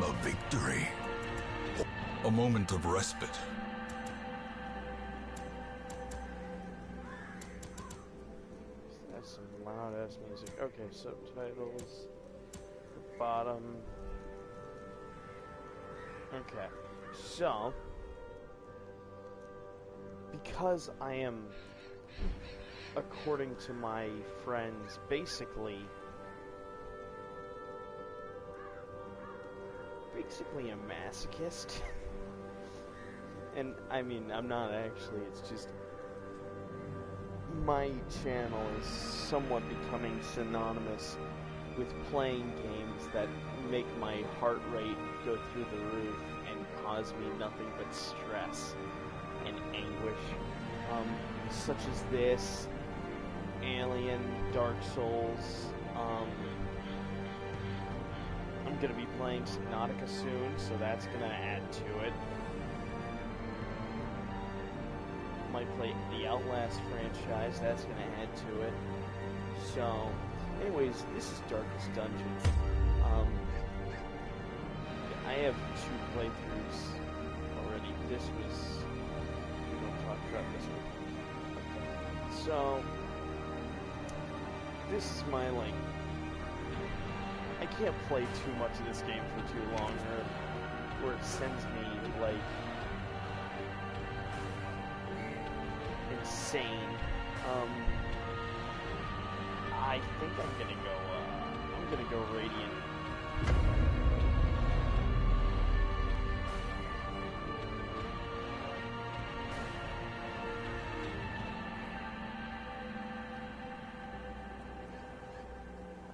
A victory. A moment of respite. That's some loud ass music. Okay, subtitles. Bottom. Okay, so because I am, according to my friends, basically a masochist. And I mean, I'm not actually, it's just my channel is somewhat becoming synonymous with playing games that make my heart rate go through the roof and cause me nothing but stress and anguish. Such as this, Alien, Dark Souls. I'm gonna be playing Subnautica soon, so that's gonna add to it. Might play the Outlast franchise, that's gonna add to it. So, anyways, this is Darkest Dungeon. I have 2 playthroughs already. This was... we don't talk about this one. Okay. So, this is my, like... I can't play too much of this game for too long, or it sends me, like... insane. I think I'm gonna go Radiant.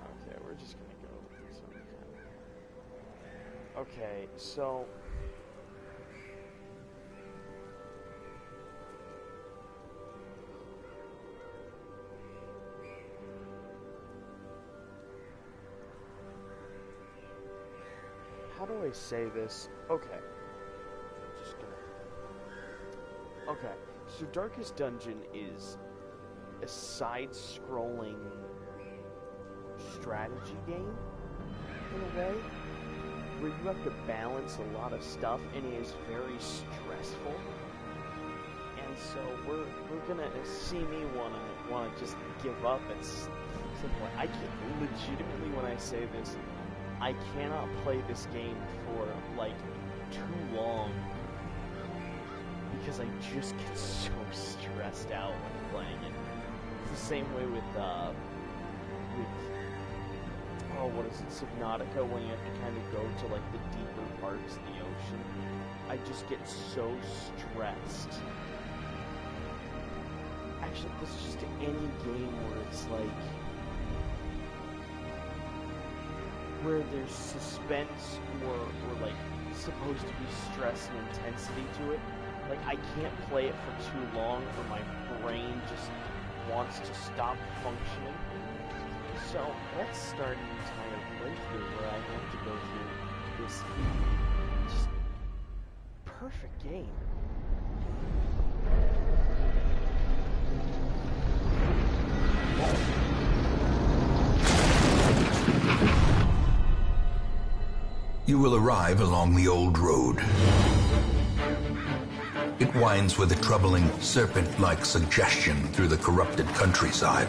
Okay, we're just gonna go with some kind of... Okay, so... how do I say this? Okay. Just gonna... okay. So Darkest Dungeon is a side-scrolling strategy game, in a way, where you have to balance a lot of stuff, and it is very stressful. And so we're gonna see me wanna just give up at some point. I can't legitimately, when I say this, I cannot play this game for, like, too long because I just get so stressed out when playing it. It's the same way with oh, what is it, Subnautica, when you have to kind of go to, like, the deeper parts of the ocean. I just get so stressed. Actually, this is just any game where it's, like... where there's suspense or like supposed to be stress and intensity to it. Like, I can't play it for too long or my brain just wants to stop functioning. So let's start an entire playthrough where I have to go through this just perfect game. You will arrive along the old road. It winds with a troubling serpent-like suggestion through the corrupted countryside,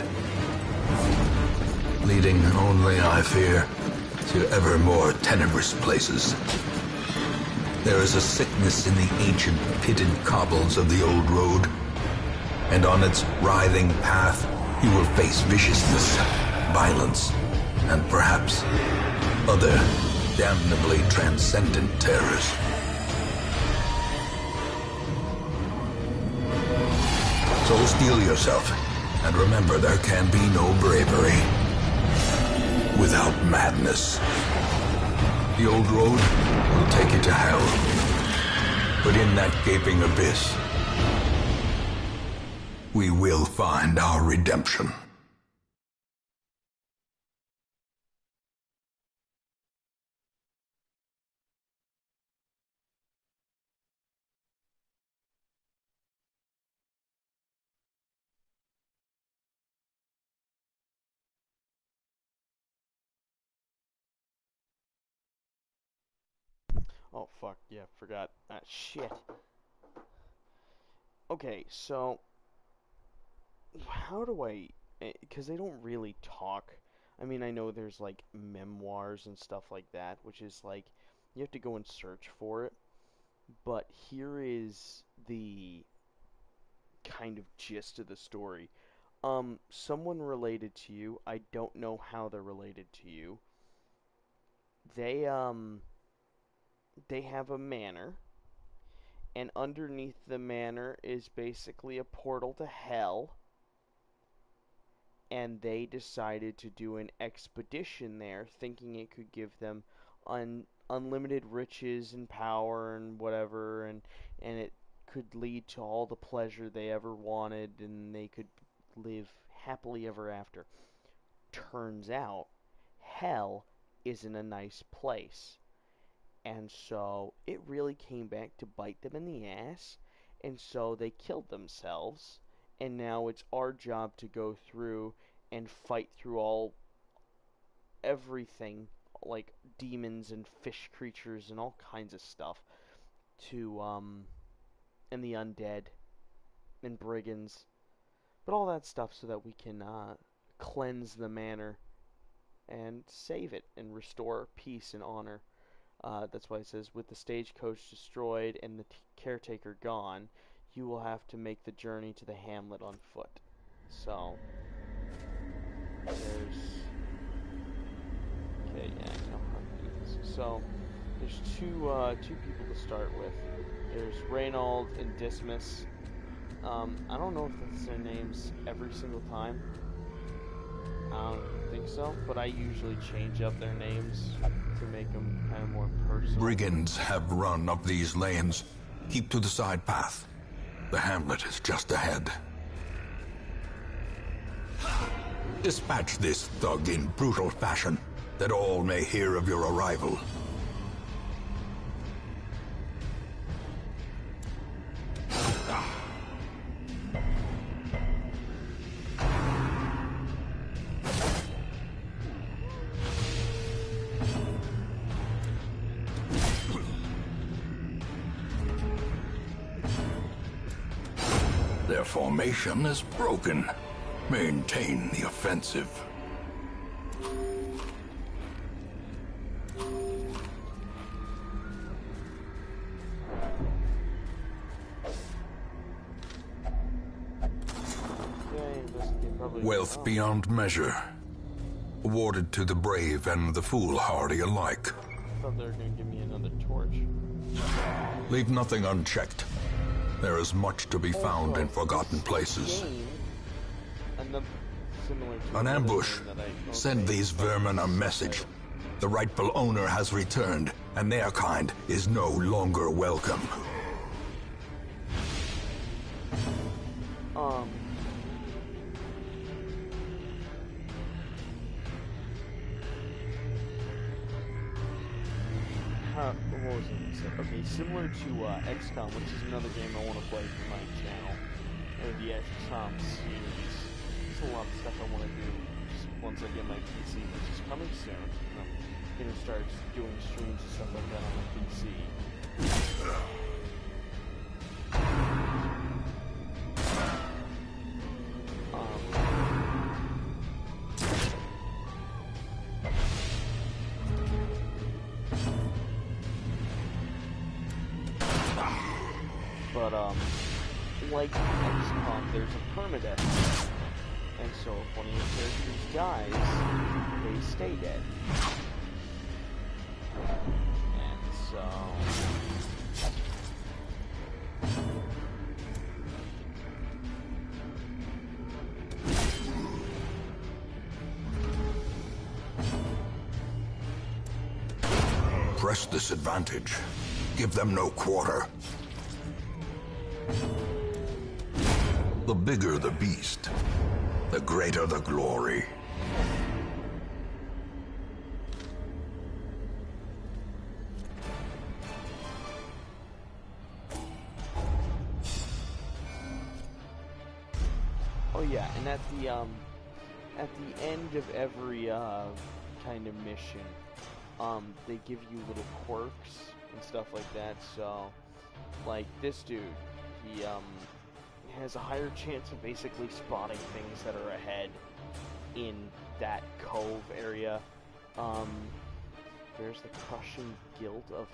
leading only, I fear, to ever more tenebrous places. There is a sickness in the ancient pitted cobbles of the old road, and on its writhing path you will face viciousness, violence, and perhaps other damnably transcendent terrors. So steel yourself, and remember there can be no bravery without madness. The old road will take you to hell, but in that gaping abyss, we will find our redemption. Oh, fuck, yeah, forgot. Shit. Okay, so... How do I... Because they don't really talk. I mean, I know there's, like, memoirs and stuff like that, which is, like, you have to go and search for it. But here is the kind of gist of the story. Someone related to you, I don't know how they're related to you. They have a manor, and underneath the manor is basically a portal to hell, and they decided to do an expedition there, thinking it could give them unlimited riches and power and whatever, and it could lead to all the pleasure they ever wanted, and they could live happily ever after. Turns out, hell isn't a nice place. And so it really came back to bite them in the ass, and so they killed themselves, and now it's our job to go through and fight through everything, like demons and fish creatures and all kinds of stuff, and the undead and brigands, but all that stuff so that we can cleanse the manor and save it and restore peace and honor. That's why it says, with the stagecoach destroyed and the caretaker gone, you will have to make the journey to the hamlet on foot. So, there's... Okay, yeah, I know how to do this. So, there's two people to start with. There's Reynold and Dismas. I don't know if that's their names every single time. I don't think so, but I usually change up their names to make them kind of more personal. Brigands have run up these lanes. Keep to the side path. The hamlet is just ahead. Dispatch this thug in brutal fashion, that all may hear of your arrival. Their formation is broken. Maintain the offensive. Wealth beyond measure. Awarded to the brave and the foolhardy alike. I thought they were going to give me another torch. Leave nothing unchecked. There is much to be found in forgotten places. An ambush. Send these vermin a message. The rightful owner has returned, and their kind is no longer welcome. What was it? Okay, similar to XCOM, which is another game I want to play for my channel, or the XCOM series. There's a lot of stuff I want to do just once I get my PC, which is coming soon. I'm going to start doing streams and stuff like that on my PC. But, like XCOM, there's a permadeath. And so if one of your characters dies, they stay dead. And so... Press this advantage. Give them no quarter. The bigger the beast, the greater the glory. Oh yeah, and at the end of every kind of mission, they give you little quirks and stuff like that. So, like this dude, he has a higher chance of basically spotting things that are ahead in that cove area. There's the crushing guilt of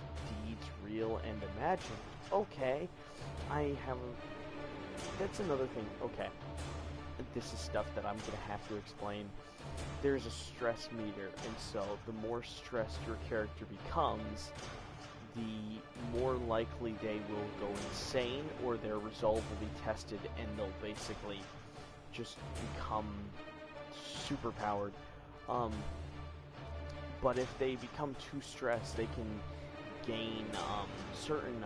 deeds real and imagined. Okay, that's another thing. Okay, this is stuff that I'm gonna have to explain. There's a stress meter, and so the more stressed your character becomes, the more likely they will go insane, or their resolve will be tested, and they'll basically just become super powered. But if they become too stressed, they can gain certain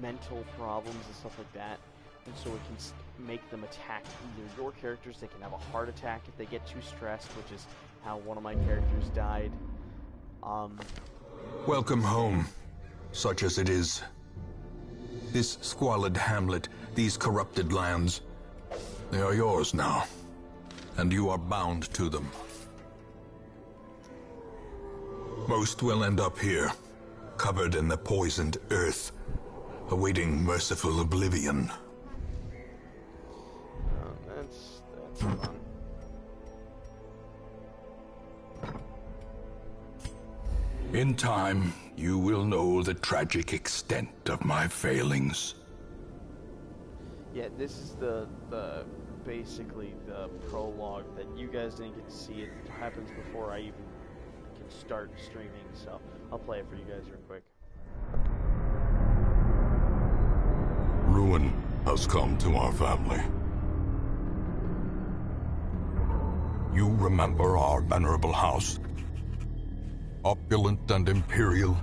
mental problems and stuff like that, and so it can make them attack either your characters. They can have a heart attack if they get too stressed, which is how one of my characters died. Welcome home, such as it is. This squalid hamlet, these corrupted lands, they are yours now, and you are bound to them. Most will end up here, covered in the poisoned earth, awaiting merciful oblivion. That's fun. In time, you will know the tragic extent of my failings. Yeah, this is the basically the prologue that you guys didn't get to see. It happens before I even can start streaming, so I'll play it for you guys real quick. Ruin has come to our family. You remember our venerable house? Opulent and imperial,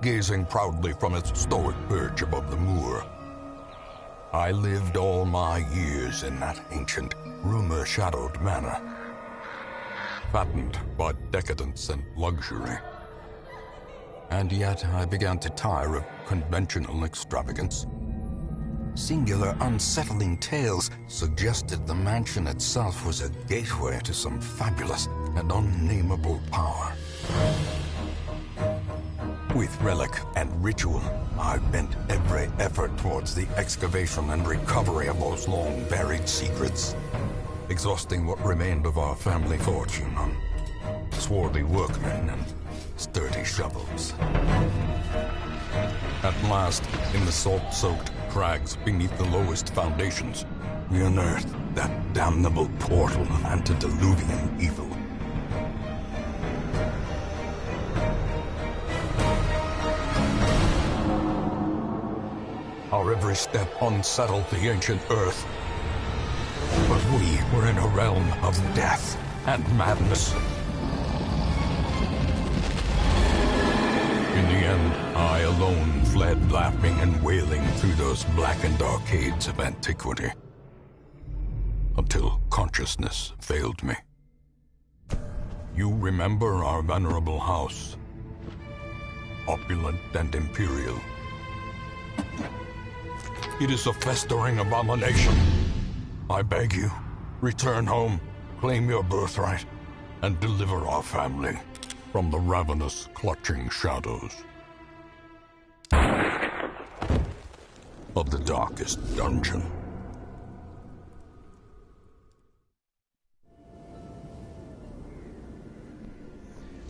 gazing proudly from its stoic perch above the moor. I lived all my years in that ancient, rumor-shadowed manor, fattened by decadence and luxury. And yet I began to tire of conventional extravagance. Singular, unsettling tales suggested the mansion itself was a gateway to some fabulous and unnameable power. With relic and ritual, I bent every effort towards the excavation and recovery of those long-buried secrets, exhausting what remained of our family fortune on swarthy workmen and sturdy shovels. At last, in the salt-soaked crags beneath the lowest foundations, we unearthed that damnable portal of antediluvian evil. Our every step unsettled the ancient earth. But we were in a realm of death and madness. In the end, I alone fled laughing and wailing through those blackened arcades of antiquity, until consciousness failed me. You remember our venerable house, opulent and imperial. It is a festering abomination. I beg you, return home, claim your birthright, and deliver our family from the ravenous, clutching shadows of the darkest dungeon.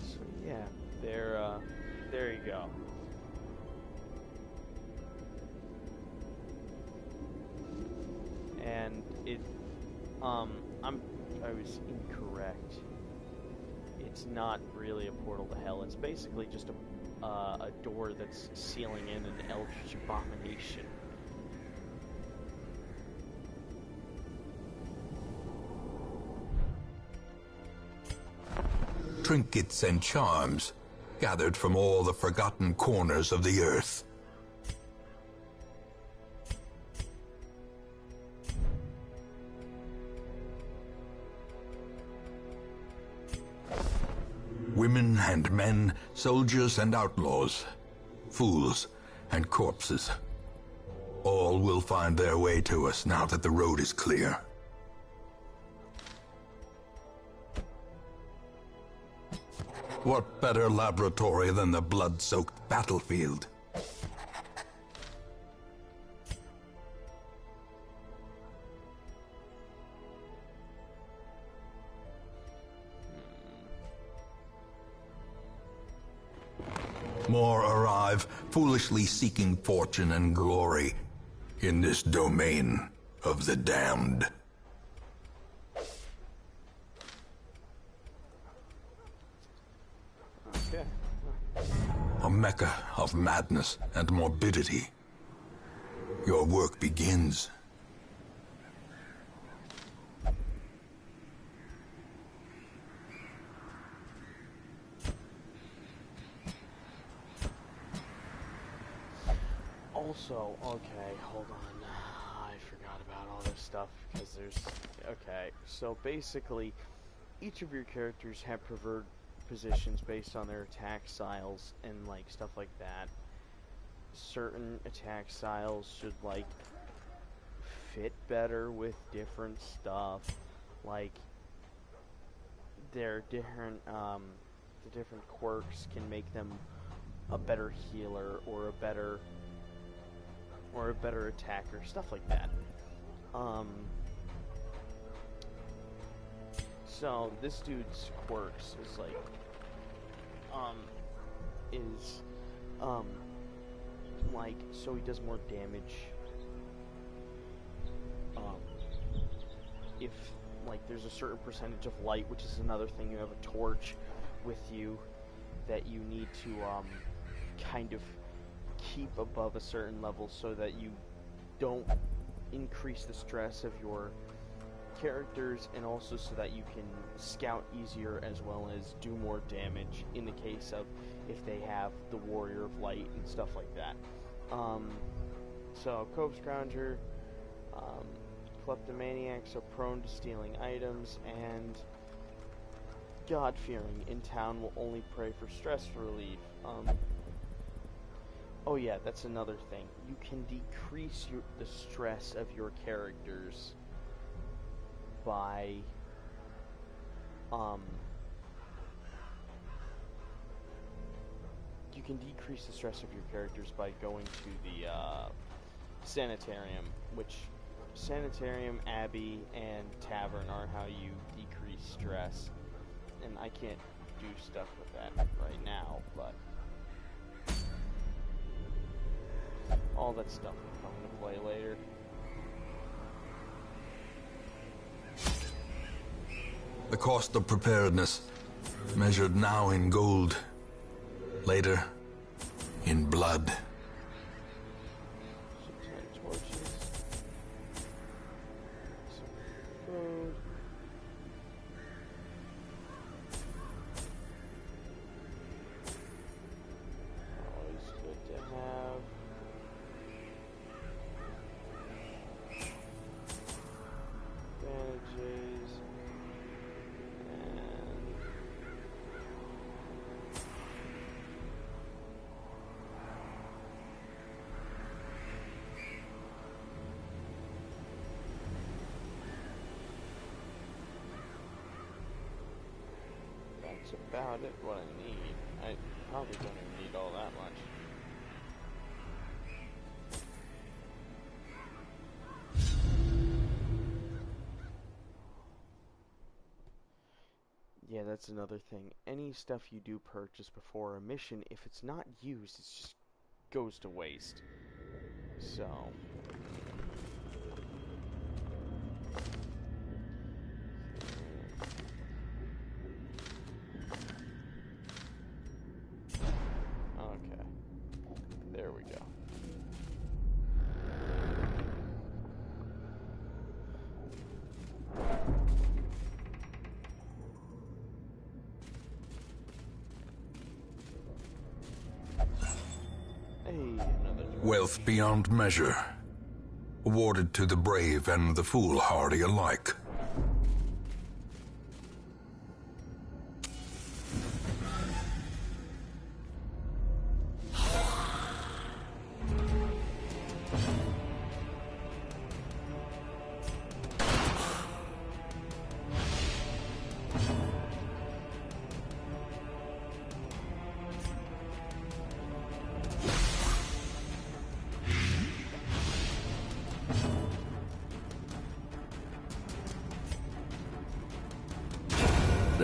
So yeah, there you go. And it, I was incorrect. It's not really a portal to hell. It's basically just a door that's sealing in an eldritch abomination. Trinkets and charms gathered from all the forgotten corners of the earth. Women and men, soldiers and outlaws, fools and corpses. All will find their way to us now that the road is clear. What better laboratory than the blood-soaked battlefield? More arrive, foolishly seeking fortune and glory in this domain of the damned. Okay. A mecca of madness and morbidity. Your work begins. Also, okay, hold on. I forgot about all this stuff because there's... Okay, so basically, each of your characters have preferred positions based on their attack styles and, like, stuff like that. Certain attack styles should, like, fit better with different stuff. Like, their different, the different quirks can make them a better healer or a better attacker, stuff like that. So this dude's quirks is like, like, so he does more damage, if, like, there's a certain percentage of light, which is another thing. You have a torch with you that you need to, kind of keep above a certain level so that you don't increase the stress of your characters, and also so that you can scout easier as well as do more damage in the case of if they have the Warrior of Light and stuff like that. So Cove Scrounger, Kleptomaniac, so prone to stealing items, and God-fearing, in town will only pray for stress relief. Oh yeah, that's another thing. You can decrease the stress of your characters by, you can decrease the stress of your characters by going to the, Sanitarium, which Sanitarium, Abbey, and Tavern are how you decrease stress. And I can't do stuff with that right now, but all that stuff will come into play later. The cost of preparedness, measured now in gold, later in blood. Some torches. Some food. Always good to have. Bandages. That's about it, what I need. I probably don't even need all that much. Yeah, that's another thing. Any stuff you do purchase before a mission, if it's not used, it just goes to waste. So... okay. There we go. Hey, another door. Wealth beyond measure, awarded to the brave and the foolhardy alike.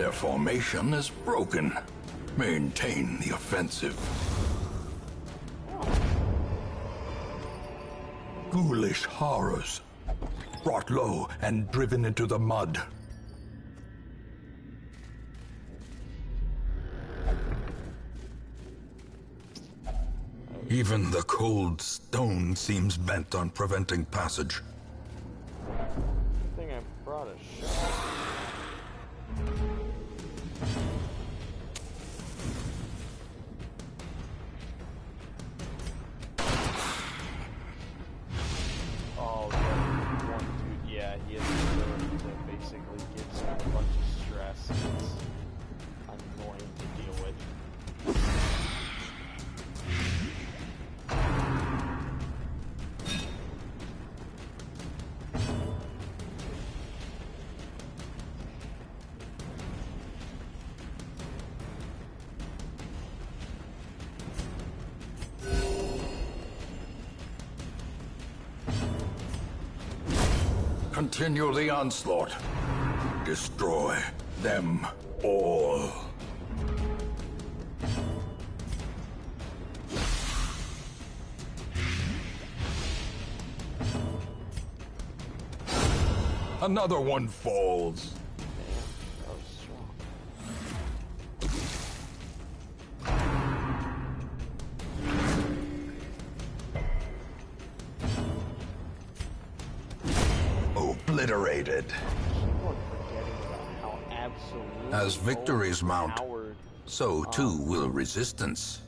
Their formation is broken. Maintain the offensive. Ghoulish horrors. Brought low and driven into the mud. Even the cold stone seems bent on preventing passage. I think I brought a shot. Oh, yeah, one dude, yeah, he has the ability to basically gives him a bunch of stress. It's annoying to deal with. Continue the onslaught. Destroy them all. Another one falls. That was strong. Obliterated. Keep on forgetting about how absolutely As victories mount, overpowered so too will resistance.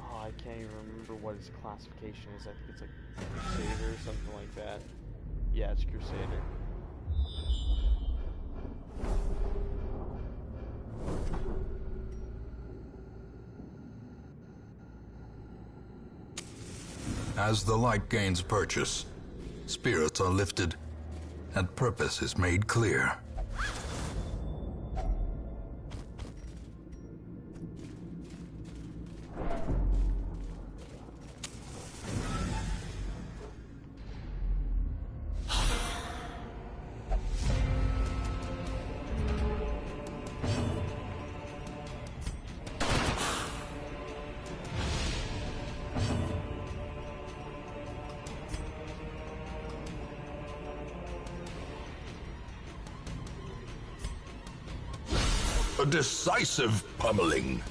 oh, I can't even remember what his classification is. I think it's like Crusader or something like that. Yeah, it's Crusader. As the light gains purchase, spirits are lifted, and purpose is made clear. A decisive pummeling.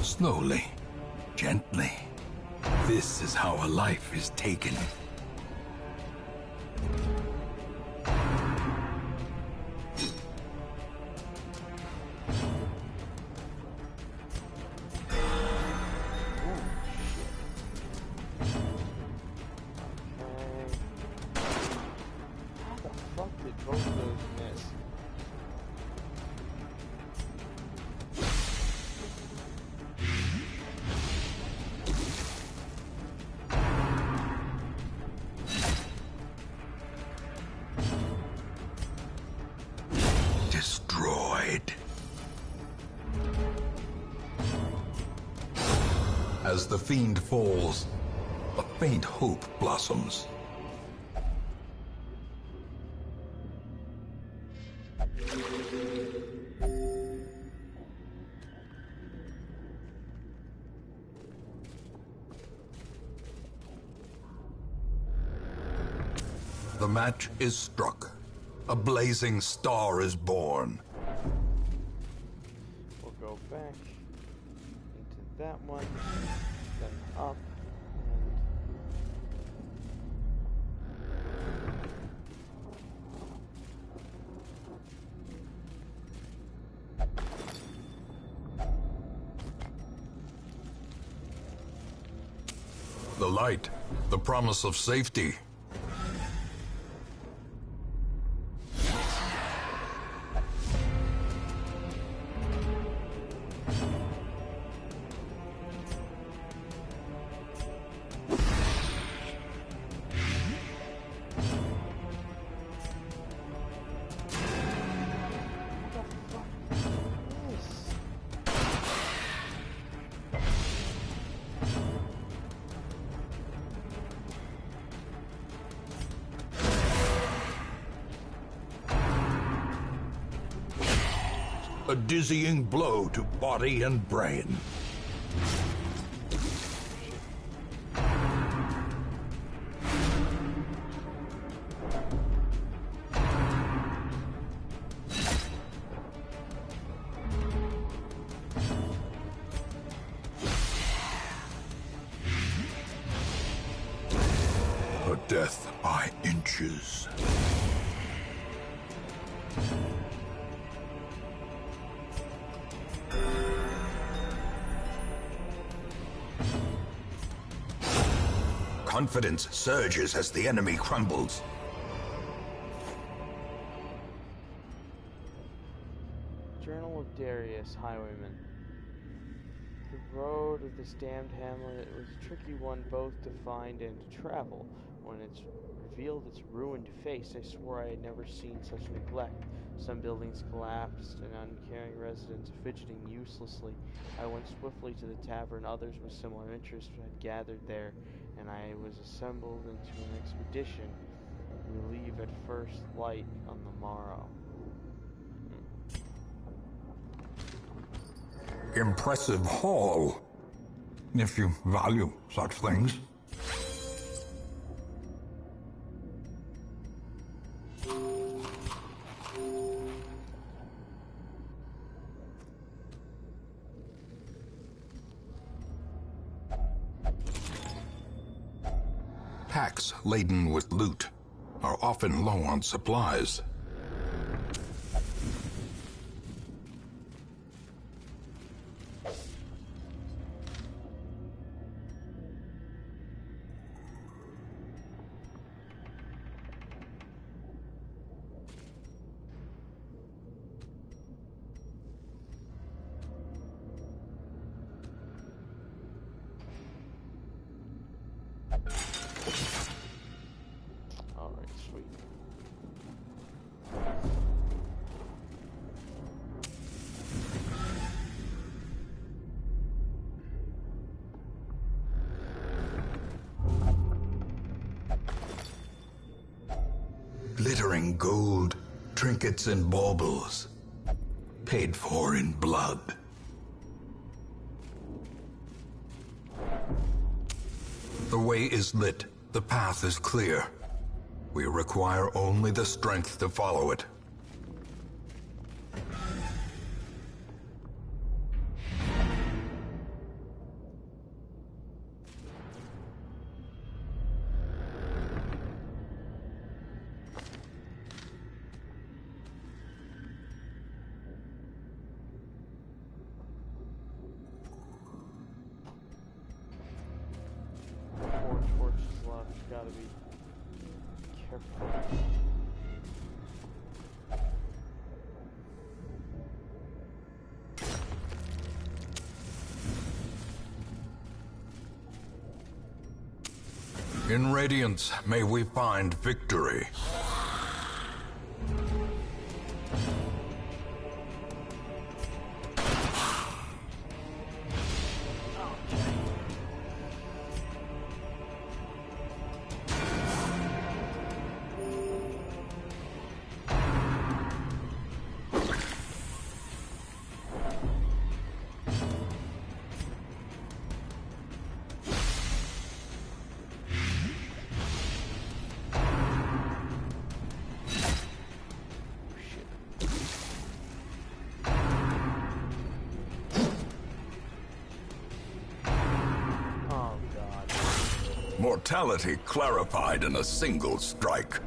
Slowly, gently. This is how a life is taken. How the fuck did both of those miss? Destroyed. As the fiend falls, a faint hope blossoms. The match is struck. A blazing star is born. We'll go back into that one, then up, The light, the promise of safety. A dizzying blow to body and brain. A death by inches. Confidence surges as the enemy crumbles. Journal of Darius, Highwayman. The road of this damned hamlet was a tricky one both to find and to travel. When it revealed its ruined face, I swore I had never seen such neglect. Some buildings collapsed, and uncaring residents fidgeting uselessly. I went swiftly to the tavern. Others with similar interests had gathered there, and I was assembled into an expedition. We leave at first light on the morrow. Impressive haul, if you value such things. Packs laden with loot are often low on supplies. Alright, sweet. Glittering gold, trinkets and baubles, paid for in blood. The way is lit, the path is clear. We require only the strength to follow it. Four torches left. Gotta be careful. In Radiance, may we find victory. Mortality clarified in a single strike.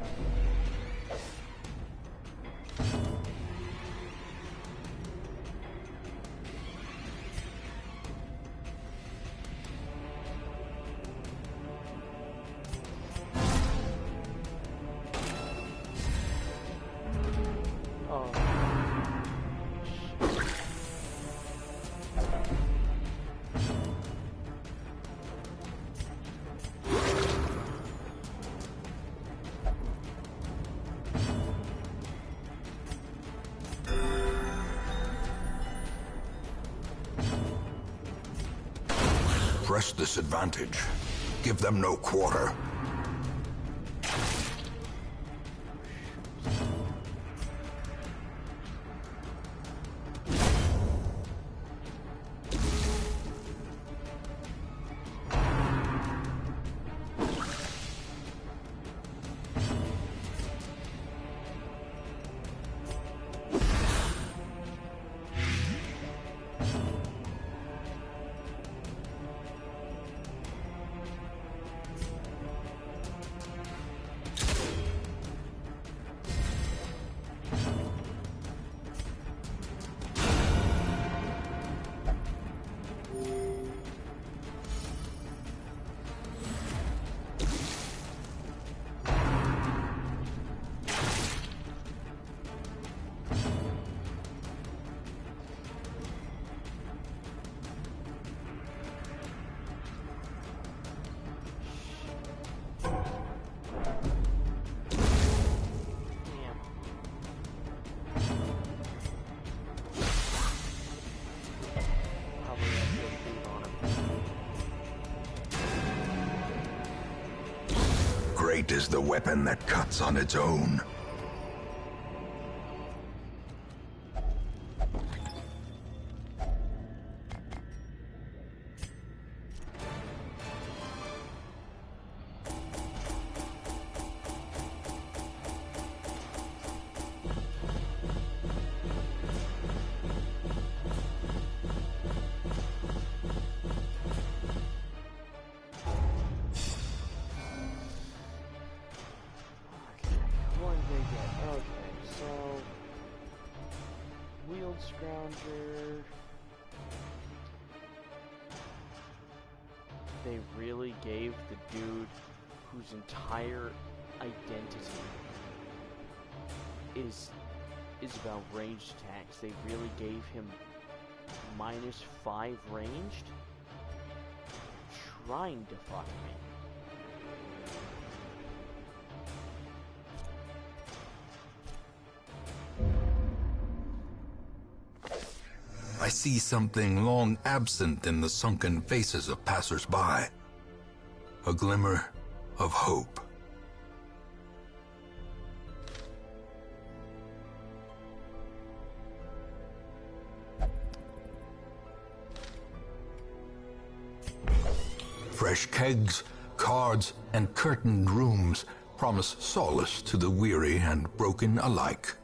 Press this advantage. Give them no quarter. Great is the weapon that cuts on its own. Scrounger. They really gave the dude whose entire identity is about ranged attacks. They really gave him -5 ranged. Trying to fuck me. I see something long absent in the sunken faces of passers-by. A glimmer of hope. Fresh kegs, cards, and curtained rooms promise solace to the weary and broken alike.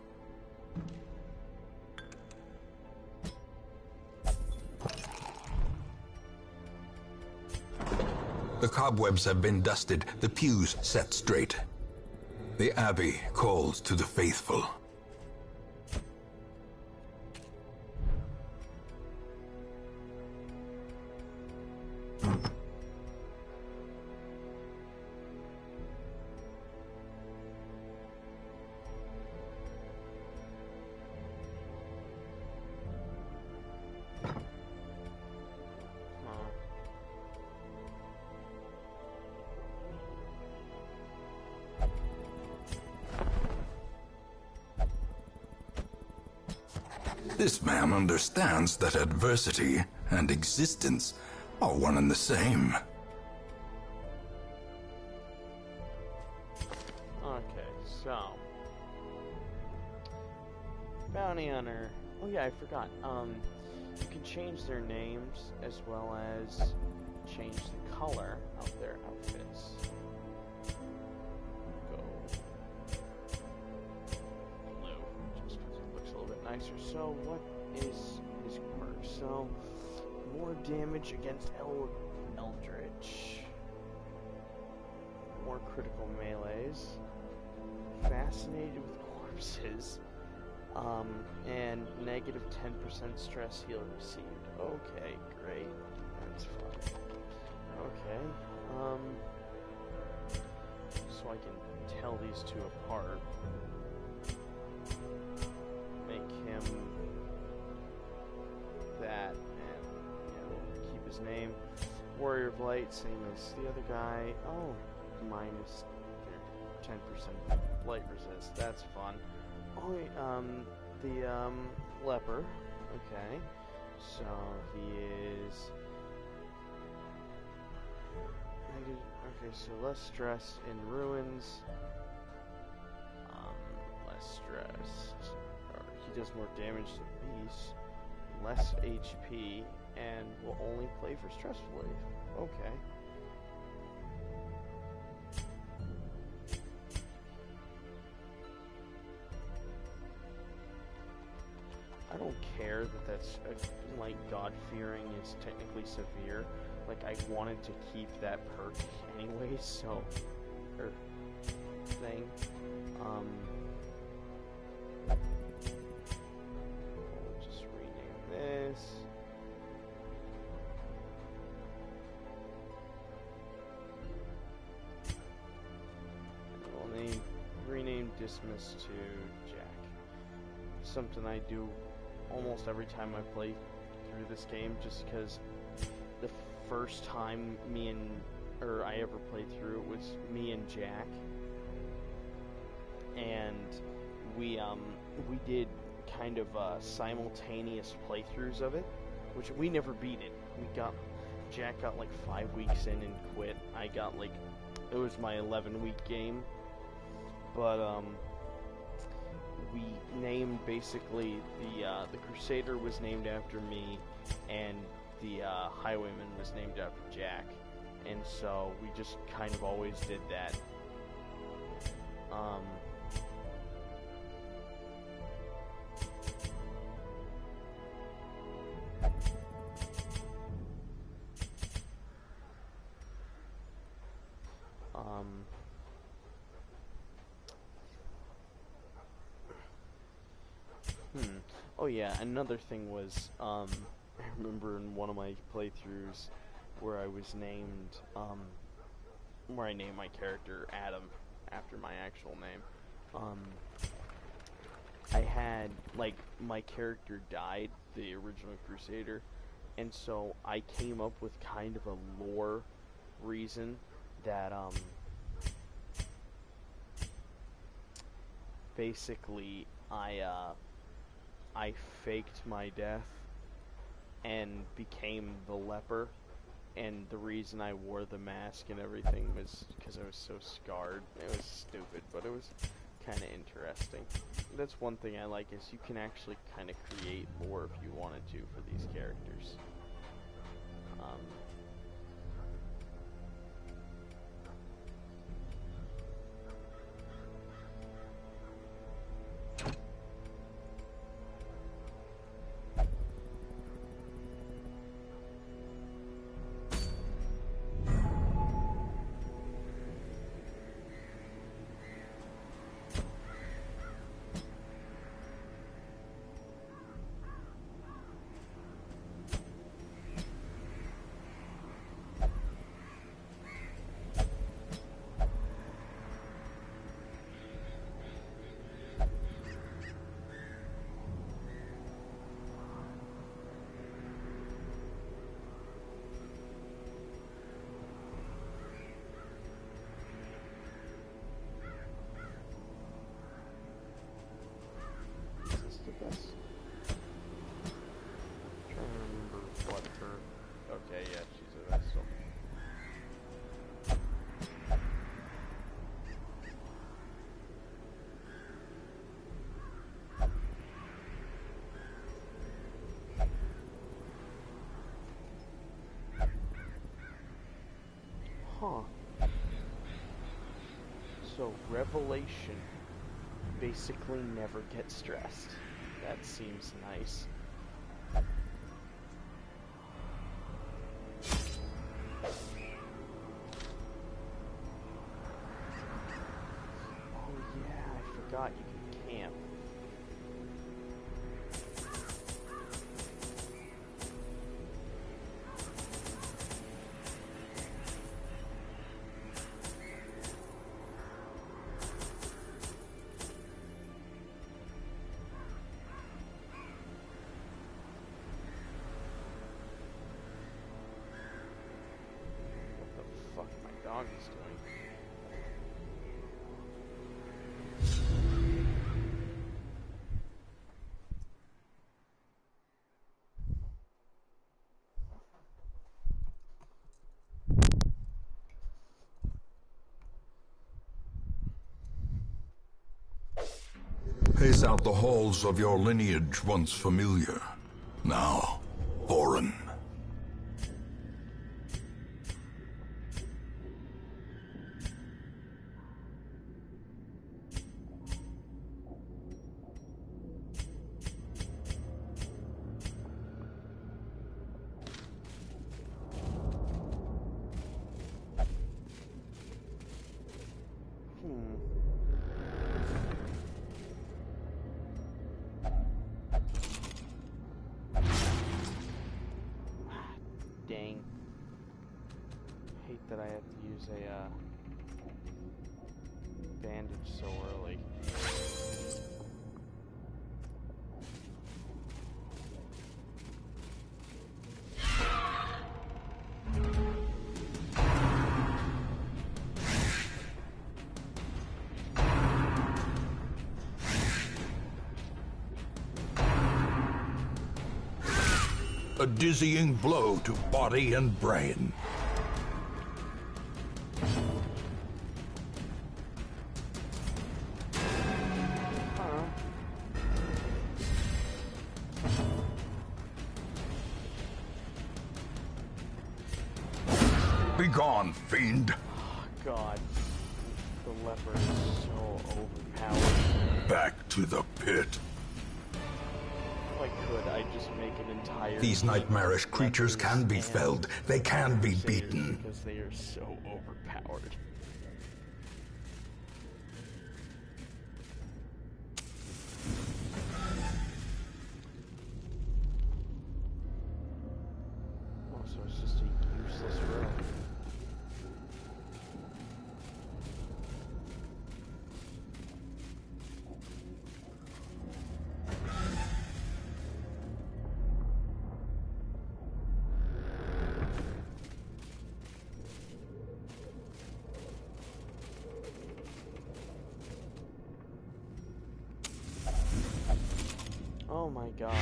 The cobwebs have been dusted, the pews set straight. The Abbey calls to the faithful. This man understands that adversity and existence are one and the same. Okay, so bounty hunter. Oh yeah, I forgot. You can change their names as well as change the color of their outfits. Nicer. So what is his quirk? So more damage against Eldritch, more critical melees, fascinated with corpses, and negative 10% stress heal received. Okay, great. That's fine. Okay. So I can tell these two apart. Him that, and keep his name. Warrior of Light, same as the other guy. Oh, minus 10% light resist. That's fun. Oh, the leper. Okay, so he is. Okay, so less stress in ruins. Less stress. He does more damage to beasts, less HP, and will only play for stress relief. Okay. I don't care that that's like God-fearing is technically severe. Like I wanted to keep that perk anyway, so or thing. This. We'll rename Dismas to Jack. Something I do almost every time I play through this game, just because the first time I ever played through it was me and Jack, and we did kind of simultaneous playthroughs of it, which we never beat it. Jack got like 5 weeks in and quit. I got like it was my 11-week game, but we named basically the Crusader was named after me, and the Highwayman was named after Jack, and so we just kind of always did that. Oh yeah, another thing was, I remember in one of my playthroughs where I was named, where I named my character Adam after my actual name. I had, like, my character died, the original Crusader, and so I came up with kind of a lore reason that, basically, I faked my death and became the leper, and the reason I wore the mask and everything was because I was so scarred. It was stupid, but it was kind of interesting. That's one thing I like, is you can actually kind of create lore if you wanted to for these characters. Okay, yeah, she's a Vestal. Huh. So, Revelation basically never gets stressed. That seems nice. You can camp. What the fuck my dog is doing? Pace out the halls of your lineage once familiar, now foreign. Dang. Hate that I have to use a bandage so early. A dizzying blow to body and brain. Begone, fiend! Oh, God. The leper is so overpowered. Back to the pit. If I could, I'd just make an entire... These team of nightmarish creatures lepers can be and felled. They can be Crusaders beaten. because they are so overpowered. Oh, so it's just a useless room. Oh my God.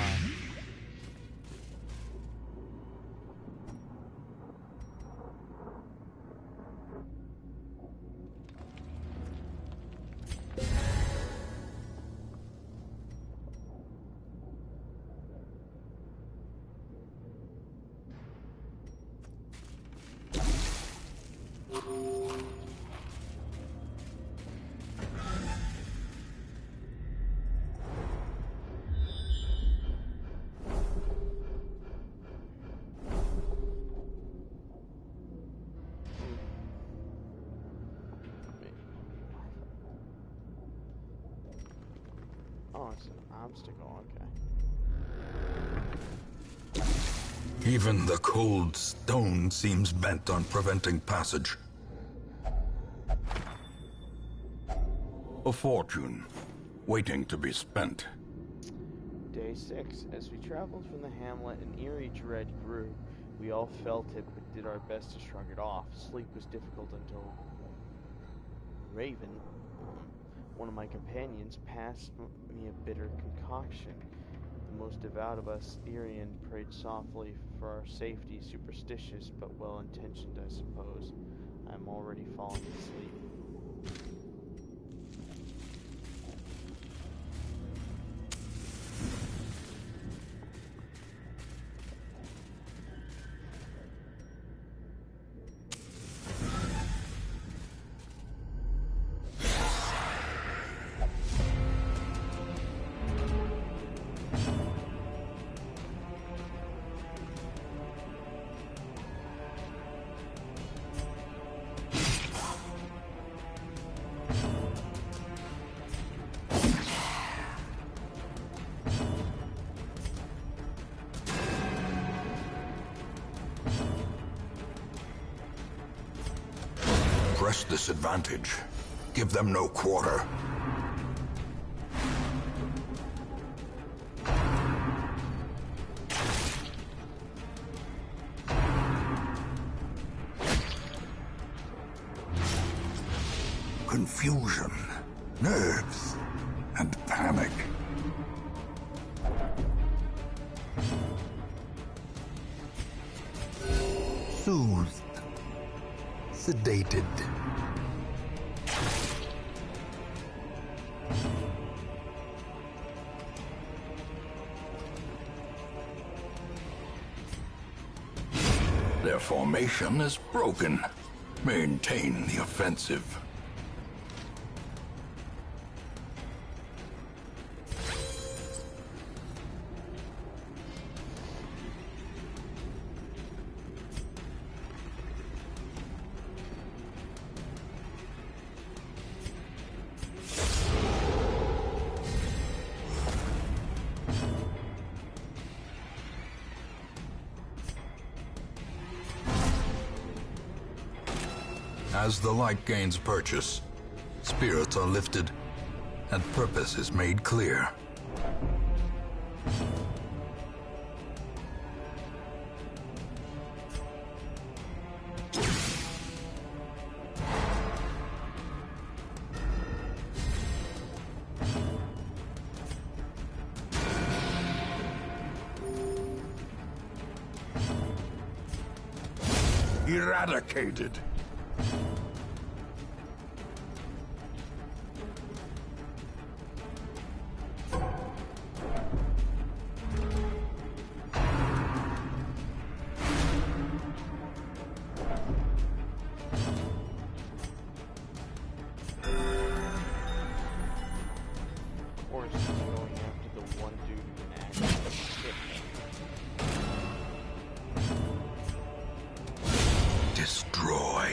Oh, it's an obstacle, okay. Even the cold stone seems bent on preventing passage. A fortune, waiting to be spent. Day 6. As we traveled from the hamlet, an eerie dread grew. We all felt it, but did our best to shrug it off. Sleep was difficult until Raven, one of my companions, passed me a bitter concoction. The most devout of us, Irian, prayed softly for our safety, superstitious but well-intentioned, I suppose. I am already falling asleep. Press this advantage. Give them no quarter. Confusion, nerves, and panic. Soothed, sedated. Their formation is broken. Maintain the offensive. As the light gains purchase, spirits are lifted, and purpose is made clear. Eradicated.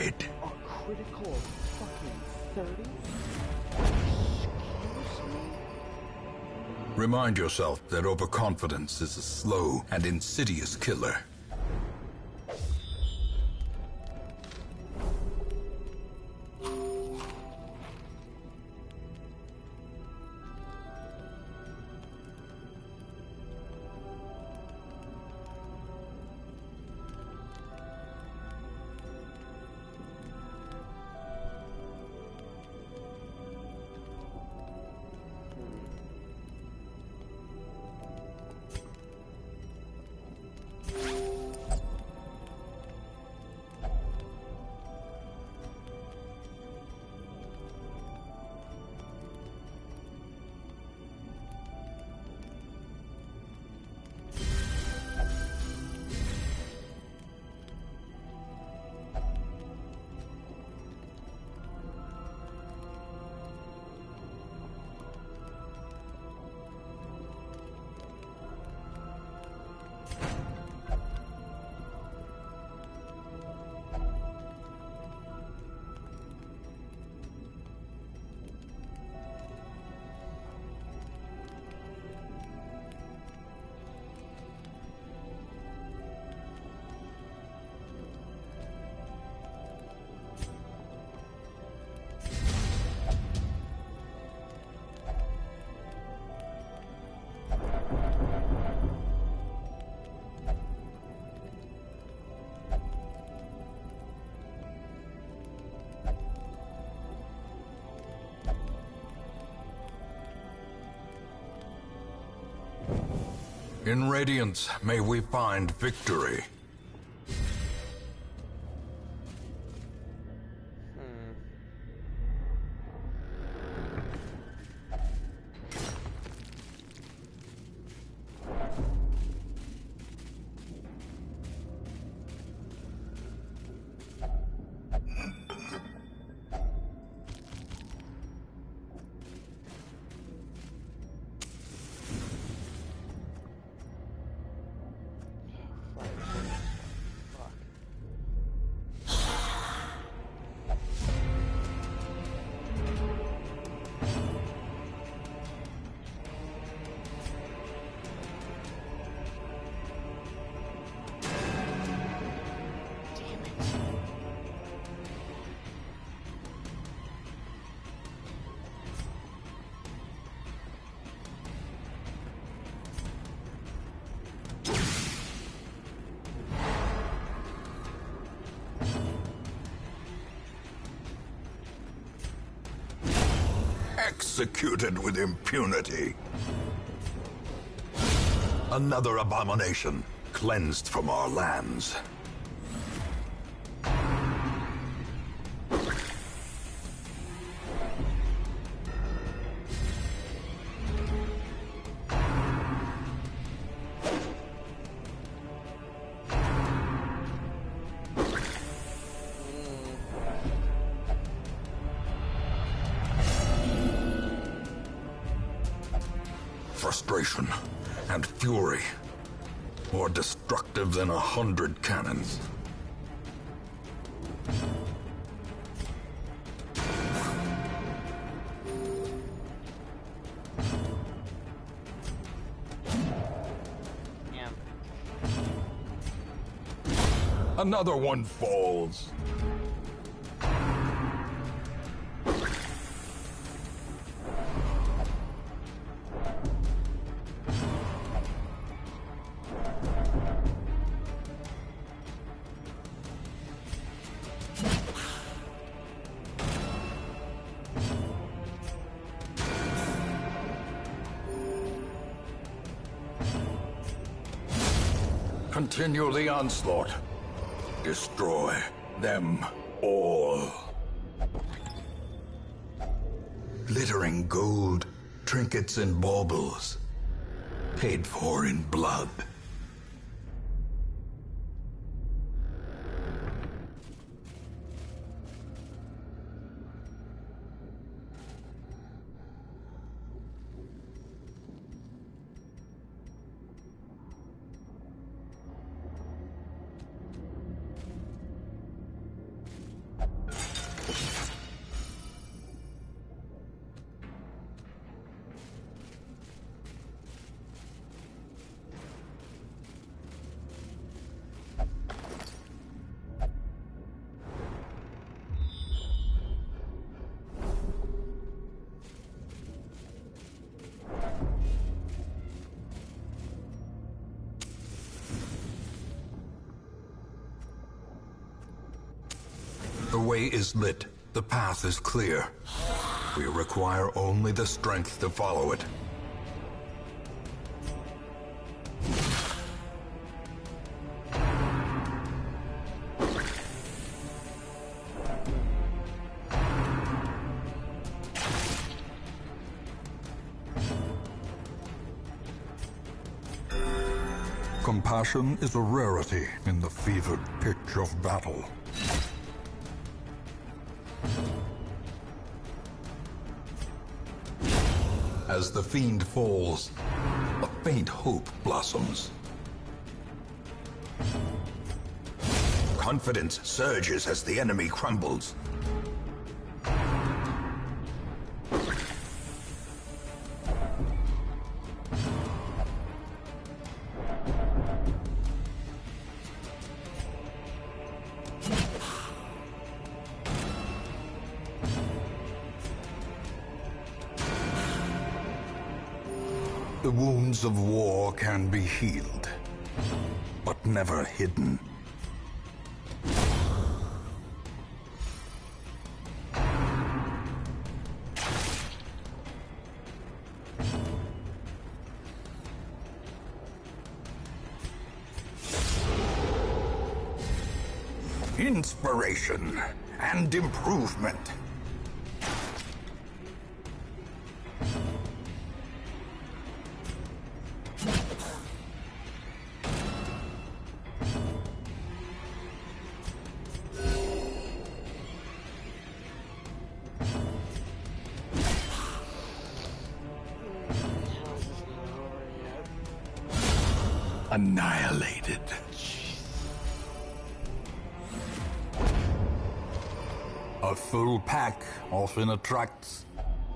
upgrade. A critical fucking 30? Excuse me? Remind yourself that overconfidence is a slow and insidious killer. In Radiance, may we find victory. Executed with impunity. Another abomination cleansed from our lands. Frustration and fury, more destructive than 100 cannons. Damn. Another one falls. Continue the onslaught. Destroy them all. Glittering gold, trinkets and baubles, paid for in blood. The way is lit. The path is clear. We require only the strength to follow it. Compassion is a rarity in the fevered pitch of battle. As the fiend falls, a faint hope blossoms. Confidence surges as the enemy crumbles. The wounds of war can be healed, but never hidden. Inspiration and improvement. Annihilated. A full pack often attracts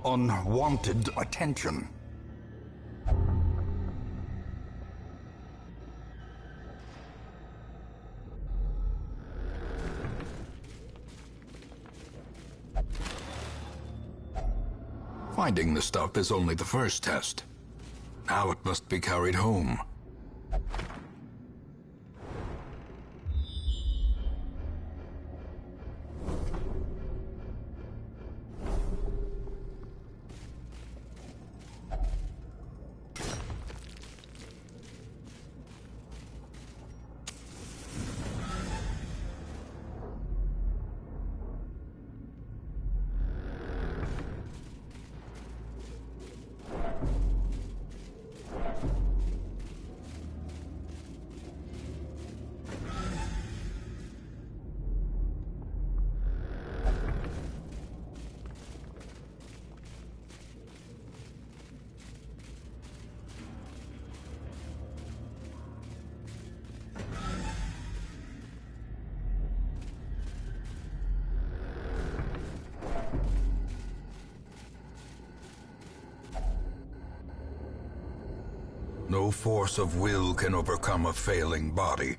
unwanted attention. Finding the stuff is only the first test. Now it must be carried home. No force of will can overcome a failing body.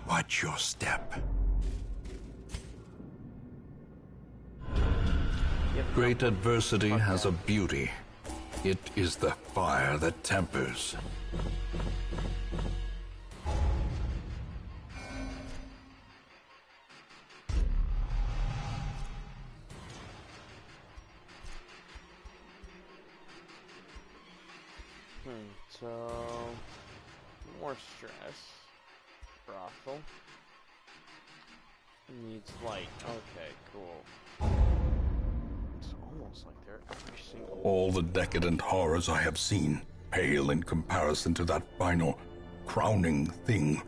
Watch your step. Great adversity has a beauty. It is the fire that tempers. So, more stress. Brothel. Needs light. Okay, cool. It's almost like they're every single... All the decadent horrors I have seen pale in comparison to that final, crowning thing.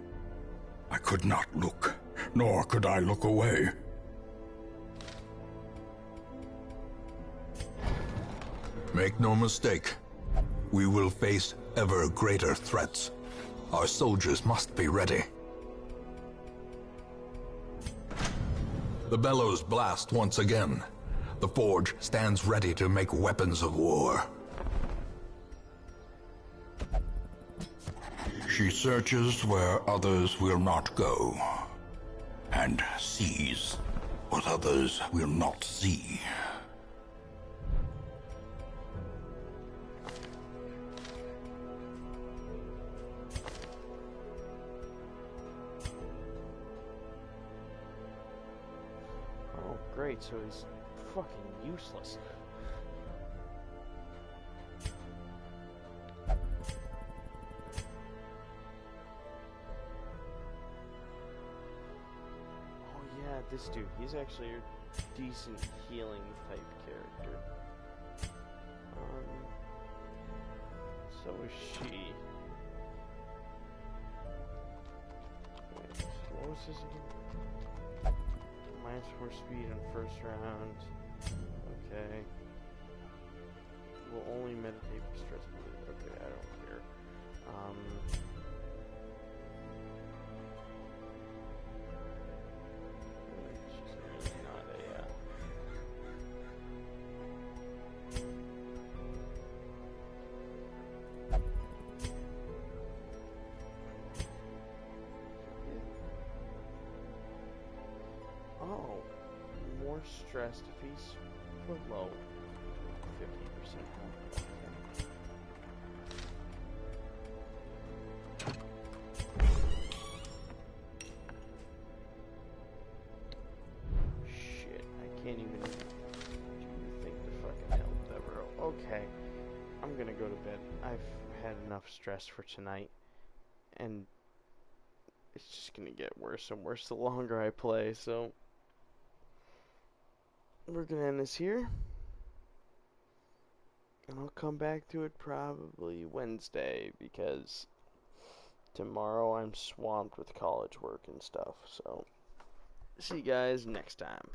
I could not look, nor could I look away. Make no mistake, we will face ever greater threats. Our soldiers must be ready. The bellows blast once again. The forge stands ready to make weapons of war. She searches where others will not go, and sees what others will not see. Oh, great, so he's fucking useless. This dude, he's actually a decent healing type character. So is she. Wait, what was his again? -4 speed in first round. Okay. Will only meditate for stress relief. Okay, I don't care. Oh, more stressed if he's below 50% health. Shit, I can't even think the fucking health ever. Okay, I'm gonna go to bed. I've had enough stress for tonight, and it's just gonna get worse and worse the longer I play, so we're gonna end this here, and I'll come back to it probably Wednesday, because tomorrow I'm swamped with college work and stuff. So see you guys next time.